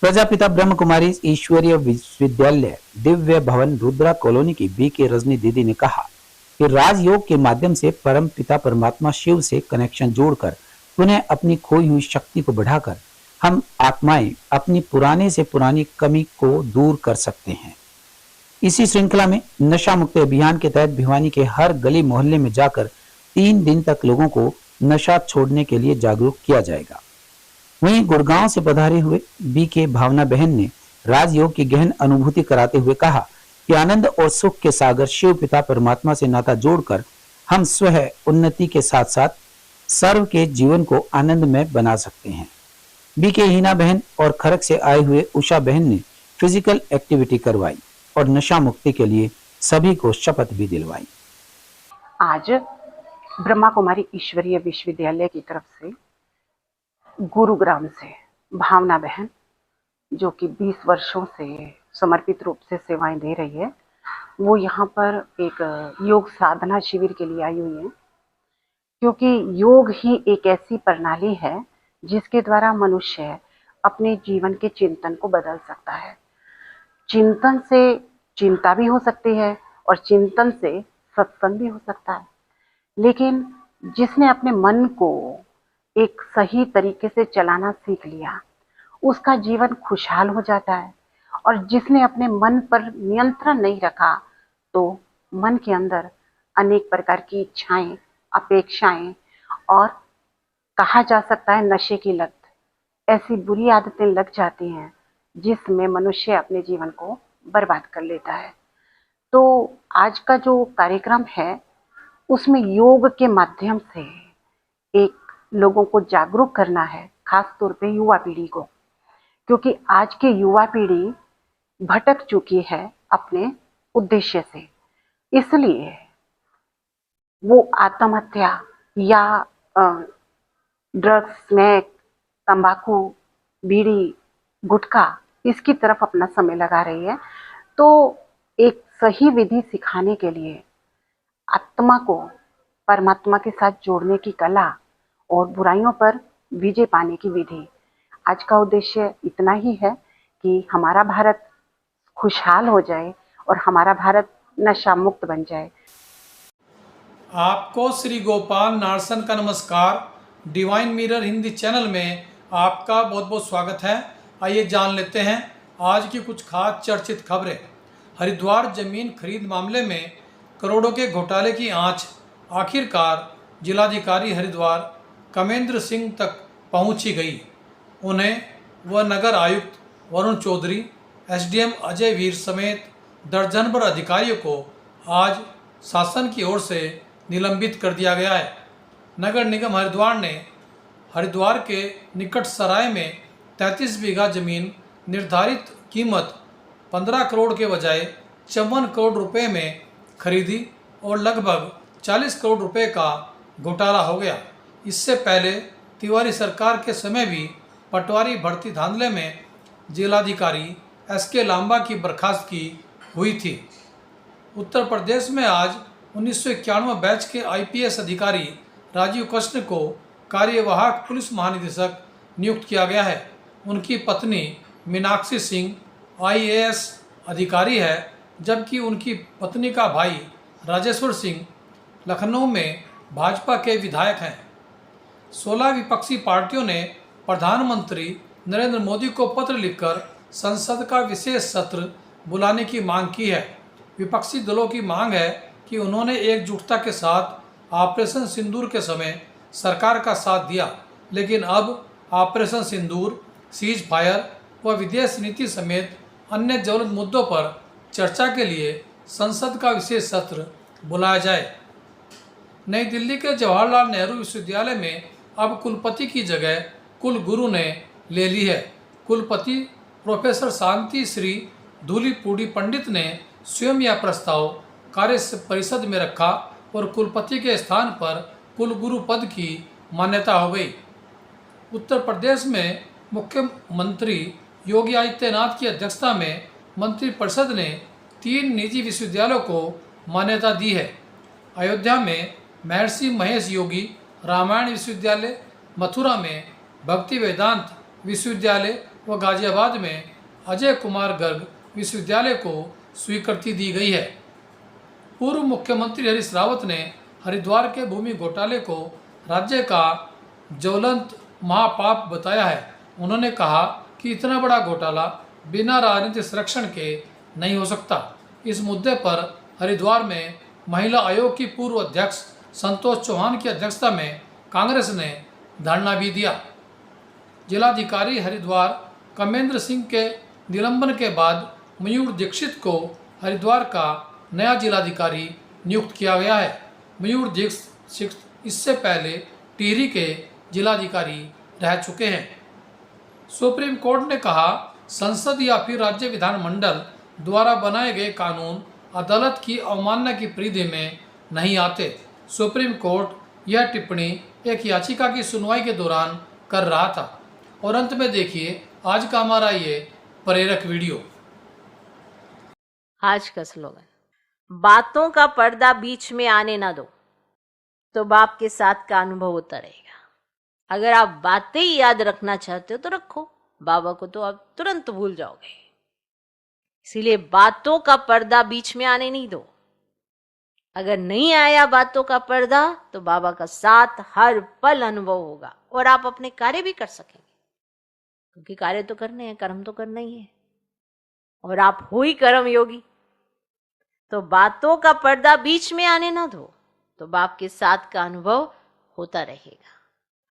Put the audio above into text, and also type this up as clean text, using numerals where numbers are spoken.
प्रजापिता ब्रह्म कुमारी ईश्वरीय विश्वविद्यालय दिव्य भवन रुद्रा कॉलोनी की बीके रजनी दीदी ने कहा कि राजयोग के माध्यम से परम पिता परमात्मा शिव से कनेक्शन जोड़कर पुनः अपनी खोई हुई शक्ति को बढ़ाकर हम आत्माएं अपनी पुराने से पुरानी कमी को दूर कर सकते हैं। इसी श्रृंखला में नशा मुक्ति अभियान के तहत भिवानी के हर गली मोहल्ले में जाकर 3 दिन तक लोगों को नशा छोड़ने के लिए जागरूक किया जाएगा। वहीं गुड़गांव से पधारे हुए बीके भावना बहन ने राजयोग की गहन अनुभूति कराते हुए कहा कि आनंद और सुख के सागर शिव पिता परमात्मा से नाता जोड़कर हम स्वयं उन्नति के साथ साथ सर्व के जीवन को आनंदमय बना सकते हैं। बीके हीना बहन और खरक से आए हुए उषा बहन ने फिजिकल एक्टिविटी करवाई और नशा मुक्ति के लिए सभी को शपथ भी दिलवाई। आज ब्रह्मा कुमारी ईश्वरीय विश्वविद्यालय की तरफ से गुरुग्राम से भावना बहन, जो कि 20 वर्षों से समर्पित रूप से सेवाएं दे रही है, वो यहाँ पर एक योग साधना शिविर के लिए आई हुई है। क्योंकि योग ही एक ऐसी प्रणाली है जिसके द्वारा मनुष्य अपने जीवन के चिंतन को बदल सकता है। चिंतन से चिंता भी हो सकती है और चिंतन से सत्संग भी हो सकता है। लेकिन जिसने अपने मन को एक सही तरीके से चलाना सीख लिया, उसका जीवन खुशहाल हो जाता है। और जिसने अपने मन पर नियंत्रण नहीं रखा, तो मन के अंदर अनेक प्रकार की इच्छाएं, अपेक्षाएं और कहा जा सकता है नशे की लत, ऐसी बुरी आदतें लग जाती हैं जिसमें मनुष्य अपने जीवन को बर्बाद कर लेता है। तो आज का जो कार्यक्रम है उसमें योग के माध्यम से एक लोगों को जागरूक करना है, खास तौर पे युवा पीढ़ी को, क्योंकि आज की युवा पीढ़ी भटक चुकी है अपने उद्देश्य से। इसलिए वो आत्महत्या या ड्रग्स, स्मैक, तंबाकू, बीड़ी, गुटखा, इसकी तरफ अपना समय लगा रही है। तो एक सही विधि सिखाने के लिए आत्मा को परमात्मा के साथ जोड़ने की कला और बुराइयों पर विजय पाने की विधि, आज का उद्देश्य इतना ही है कि हमारा भारत खुशहाल हो जाए और हमारा भारत नशा मुक्त बन जाए। आपको श्री गोपाल नारसन का नमस्कार। डिवाइन मिरर हिंदी चैनल में आपका बहुत बहुत स्वागत है। आइए जान लेते हैं आज की कुछ खास चर्चित खबरें। हरिद्वार जमीन खरीद मामले में करोड़ों के घोटाले की आंच आखिरकार जिलाधिकारी हरिद्वार कमेंद्र सिंह तक पहुंची गई। उन्हें व नगर आयुक्त वरुण चौधरी, एसडीएम अजय वीर समेत दर्जन भर अधिकारियों को आज शासन की ओर से निलंबित कर दिया गया है। नगर निगम हरिद्वार ने हरिद्वार के निकट सराय में 33 बीघा जमीन निर्धारित कीमत 15 करोड़ के बजाय 54 करोड़ रुपए में खरीदी और लगभग 40 करोड़ रुपए का घोटाला हो गया। इससे पहले तिवारी सरकार के समय भी पटवारी भर्ती धांधले में जिलाधिकारी एसके लांबा की बर्खास्तगी हुई थी। उत्तर प्रदेश में आज 1991 बैच के आईपीएस अधिकारी राजीव कृष्ण को कार्यवाहक पुलिस महानिदेशक नियुक्त किया गया है। उनकी पत्नी मीनाक्षी सिंह आईएएस अधिकारी है, जबकि उनकी पत्नी का भाई राजेश्वर सिंह लखनऊ में भाजपा के विधायक हैं। 16 विपक्षी पार्टियों ने प्रधानमंत्री नरेंद्र मोदी को पत्र लिखकर संसद का विशेष सत्र बुलाने की मांग की है। विपक्षी दलों की मांग है कि उन्होंने एकजुटता के साथ ऑपरेशन सिंदूर के समय सरकार का साथ दिया, लेकिन अब ऑपरेशन सिंदूर, सीज फायर व विदेश नीति समेत अन्य ज्वलंत मुद्दों पर चर्चा के लिए संसद का विशेष सत्र बुलाया जाए। नई दिल्ली के जवाहरलाल नेहरू विश्वविद्यालय में अब कुलपति की जगह कुलगुरु ने ले ली है। कुलपति प्रोफेसर शांति श्री धूलीपूड़ी पंडित ने स्वयं यह प्रस्ताव कार्य परिषद में रखा और कुलपति के स्थान पर कुलगुरु पद की मान्यता हो गई। उत्तर प्रदेश में मुख्यमंत्री योगी आदित्यनाथ की अध्यक्षता में मंत्रिपरिषद ने 3 निजी विश्वविद्यालयों को मान्यता दी है। अयोध्या में महर्षि महेश योगी रामायण विश्वविद्यालय, मथुरा में भक्ति वेदांत विश्वविद्यालय व गाजियाबाद में अजय कुमार गर्ग विश्वविद्यालय को स्वीकृति दी गई है। पूर्व मुख्यमंत्री हरीश रावत ने हरिद्वार के भूमि घोटाले को राज्य का ज्वलंत महापाप बताया है। उन्होंने कहा कि इतना बड़ा घोटाला बिना राजनीतिक संरक्षण के नहीं हो सकता। इस मुद्दे पर हरिद्वार में महिला आयोग की पूर्व अध्यक्ष संतोष चौहान की अध्यक्षता में कांग्रेस ने धरना भी दिया। जिलाधिकारी हरिद्वार कमेंद्र सिंह के निलंबन के बाद मयूर दीक्षित को हरिद्वार का नया जिलाधिकारी नियुक्त किया गया है। मयूर दीक्षित इससे पहले टिहरी के जिलाधिकारी रह चुके हैं। सुप्रीम कोर्ट ने कहा, संसद या फिर राज्य विधानमंडल द्वारा बनाए गए कानून अदालत की अवमानना की परिधि में नहीं आते। सुप्रीम कोर्ट यह टिप्पणी एक याचिका की सुनवाई के दौरान कर रहा था। और अंत में देखिए आज का हमारा ये प्रेरक वीडियो। आज का स्लोगन, बातों का पर्दा बीच में आने ना दो तो बाप के साथ का अनुभव होता रहेगा। अगर आप बातें ही याद रखना चाहते हो तो रखो, बाबा को तो आप तुरंत भूल जाओगे। इसीलिए बातों का पर्दा बीच में आने नहीं दो। अगर नहीं आया बातों का पर्दा तो बाबा का साथ हर पल अनुभव होगा और आप अपने कार्य भी कर सकेंगे, क्योंकि कार्य तो करने हैं, कर्म तो करना ही है। और आप हो ही कर्म योगी, तो बातों का पर्दा बीच में आने ना दो तो बाप के साथ का अनुभव होता रहेगा।